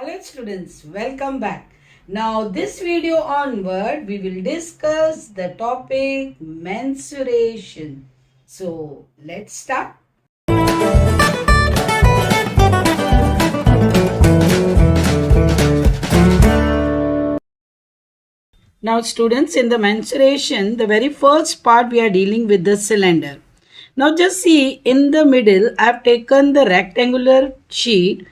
Hello students, welcome back. Now this video onward we will discuss the topic mensuration. So let's start. Now students, in the mensuration, the very first part we are dealing with the cylinder. Now just see, in the middle I have taken the rectangular sheet.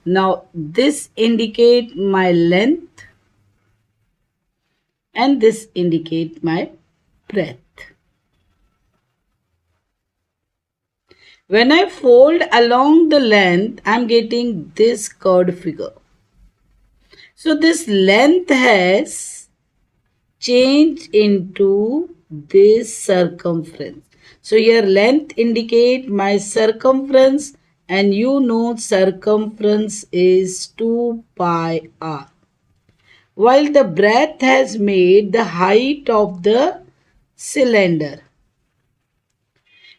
Now this indicate my length and this indicate my breadth. When I fold along the length, I am getting this curved figure. So this length has changed into this circumference. So here length indicate my circumference, and you know circumference is 2 pi r. While the breadth has made the height of the cylinder.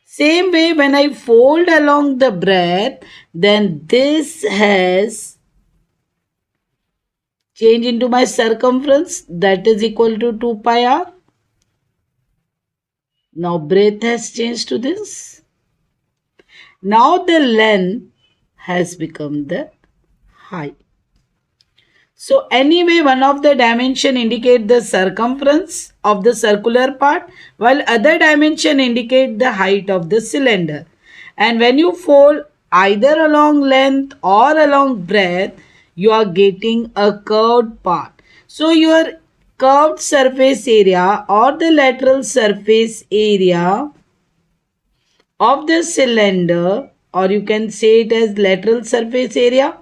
Same way, when I fold along the breadth, then this has changed into my circumference, that is equal to 2 pi r. Now breadth has changed to this. Now the length has become the height. So anyway, one of the dimension indicate the circumference of the circular part, while other dimension indicate the height of the cylinder. And when you fold either along length or along breadth, you are getting a curved part. So your curved surface area or the lateral surface area of the cylinder, or you can say it as lateral surface area,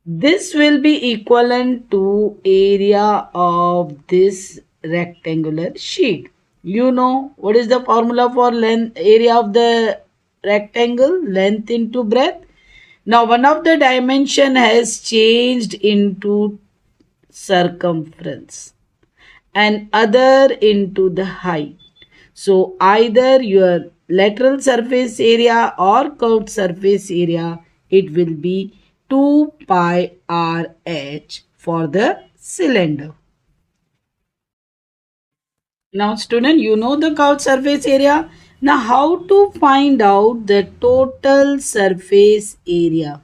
this will be equivalent to area of this rectangular sheet. You know what is the formula for length, area of the rectangle? Length into breadth. Now one of the dimension has changed into circumference and other into the height. So either your lateral surface area or curved surface area, it will be 2 pi r h for the cylinder. Now student, you know the curved surface area. Now how to find out the total surface area?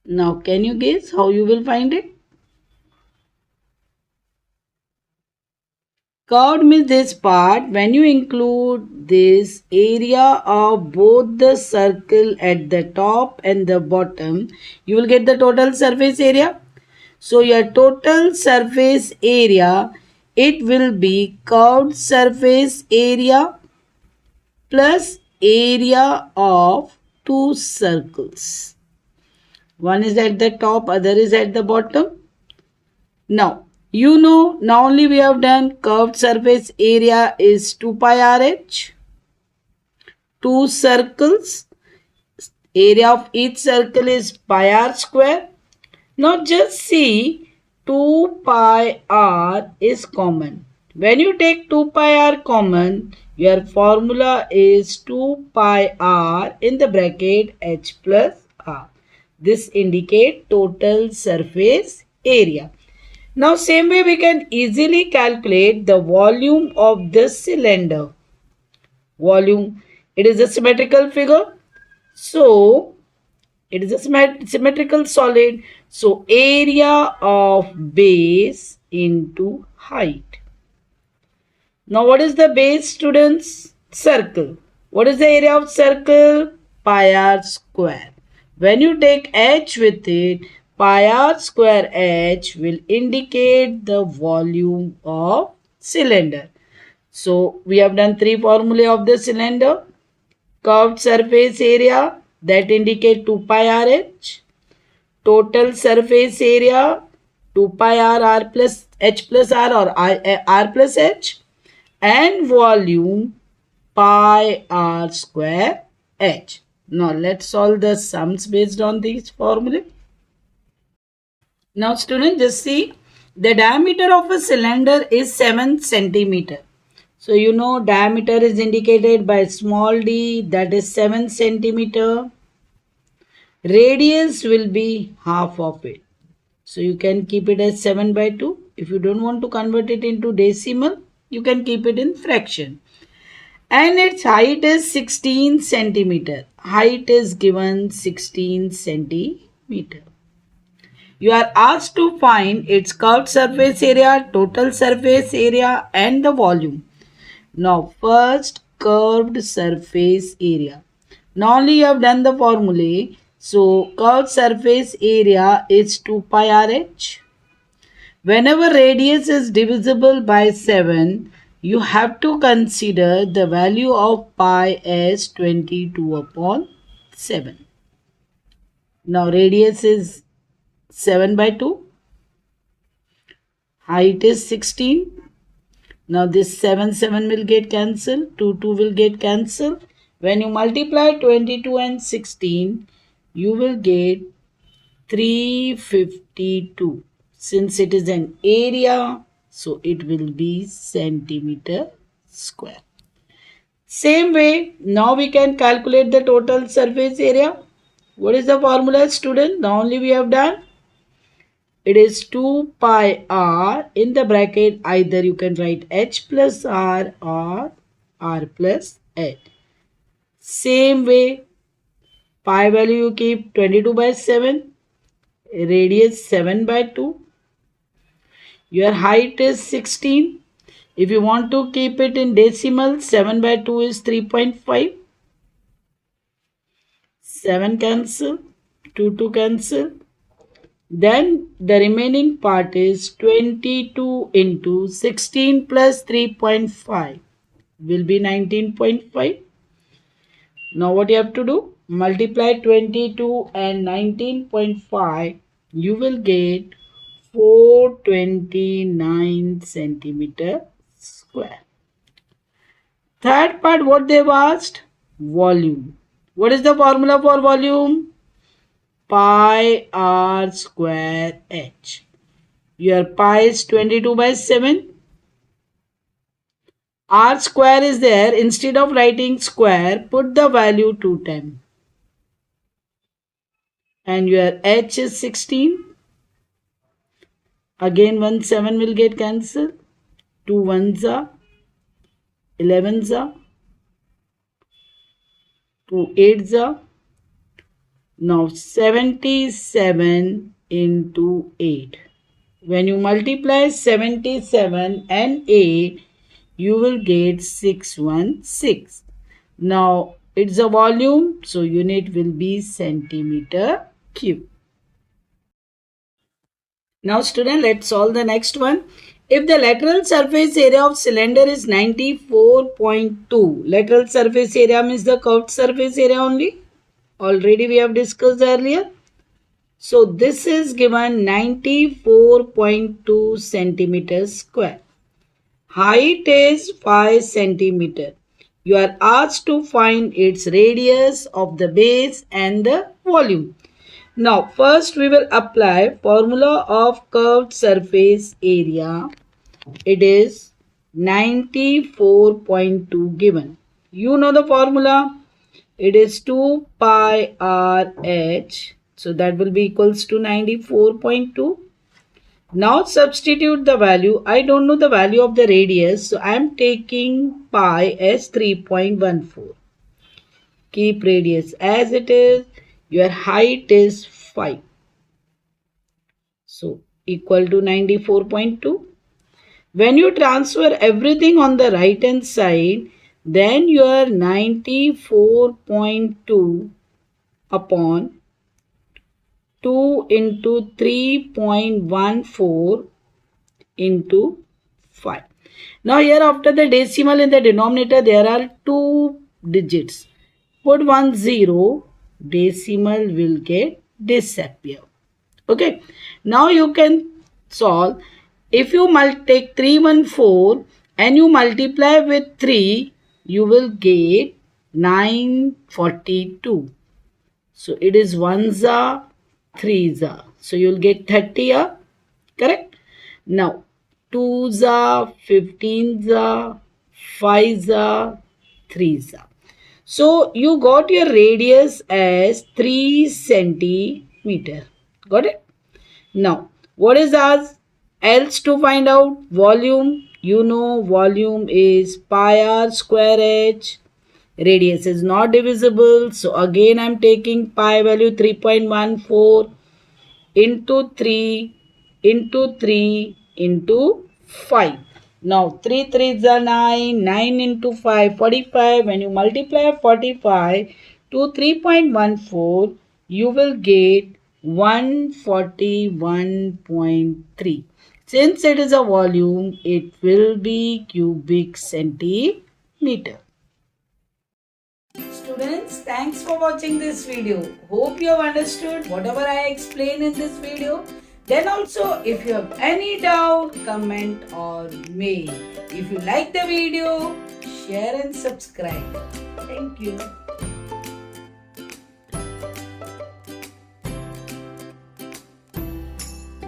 Now can you guess how you will find it? Curved means this part. When you include this area of both the circle at the top and the bottom, you will get the total surface area. So your total surface area, it will be curved surface area plus area of two circles. One is at the top, other is at the bottom. Now, you know, now only we have done curved surface area is 2 pi rh. Two circles, area of each circle is pi r square. Now just see, 2 pi r is common. When you take 2 pi r common, your formula is 2 pi r in the bracket h plus r. This indicates total surface area. Now same way we can easily calculate the volume of the cylinder. Volume, it is a symmetrical figure. So it is a symmetrical solid. So area of base into height. Now what is the base, students? Circle. What is the area of circle? Pi r square. When you take h with it, pi r square h will indicate the volume of cylinder. So we have done three formulae of the cylinder. Curved surface area, that indicate 2 pi r h. Total surface area 2 pi r plus h plus r, or r plus h. And volume pi r square h. Now let's solve the sums based on these formulae. Now students, just see, the diameter of a cylinder is 7 centimeter. So you know diameter is indicated by small d, that is 7 centimeter. Radius will be half of it. So you can keep it as 7 by 2. If you don't want to convert it into decimal, you can keep it in fraction. And its height is 16 centimeter. Height is given 16 centimeter. You are asked to find its curved surface area, total surface area and the volume. Now first curved surface area. Now only you have done the formulae. So curved surface area is 2 pi RH. Whenever radius is divisible by 7, you have to consider the value of pi as 22 upon 7. Now radius is 7 by 2. Height is 16. Now this 7 will get cancelled. 2 will get cancelled. When you multiply 22 and 16, you will get 352. Since it is an area, so it will be centimeter square. Same way, now we can calculate the total surface area. What is the formula, student? Now only we have done. It is 2 pi r. In the bracket, either you can write h plus r or r plus h. Same way, pi value you keep 22 by 7. Radius 7 by 2. Your height is 16. If you want to keep it in decimal, 7 by 2 is 3.5. 7 cancel, 2 cancel. Then the remaining part is 22 into 16 plus 3.5 will be 19.5. Now what you have to do? Multiply 22 and 19.5. You will get 429 centimeter square. Third part, what they've asked? Volume. What is the formula for volume? Pi r square h. Your pi is 22 by 7. R square is there. Instead of writing square, put the value 2 times. And your h is 16. Again 1 7 will get cancelled. 2 1s are 11s are 2 8s are. Now 77 into 8. When you multiply 77 and 8, you will get 616. Now it's a volume, so unit will be centimeter cube. Now student, let's solve the next one. If the lateral surface area of cylinder is 94.2, lateral surface area means the curved surface area only. Already we have discussed earlier. So this is given 94.2 centimeters square. Height is 5 centimeter. You are asked to find its radius of the base and the volume. Now first we will apply formula of curved surface area. It is 94.2 given. You know the formula. It is 2 pi r h. So that will be equals to 94.2. Now substitute the value. I don't know the value of the radius. So I am taking pi as 3.14. Keep radius as it is. Your height is 5. So equal to 94.2. When you transfer everything on the right hand side, then your 94.2 upon 2 into 3.14 into 5. Now here after the decimal in the denominator, there are 2 digits. Put 1 0, decimal will get disappear. Okay. Now you can solve. If you take 314 and you multiply with 3, you will get 942. So it is 1s are, 3s are. So you will get 30 are. Correct? Now 2s are, 15s are, 5s are, 3s are. So you got your radius as 3 centimeter. Got it? Now, what is ours? Else to find out volume? You know volume is pi r square h. Radius is not divisible. So again I am taking pi value 3.14 into 3 into 3 into 5. Now 3 3s are 9, 9 into 5, 45. When you multiply 45 to 3.14, you will get 141.3. Since it is a volume, it will be cubic centimeter. Students, thanks for watching this video. Hope you have understood whatever I explained in this video. Then also, if you have any doubt, comment or mail. If you like the video, share and subscribe. Thank you.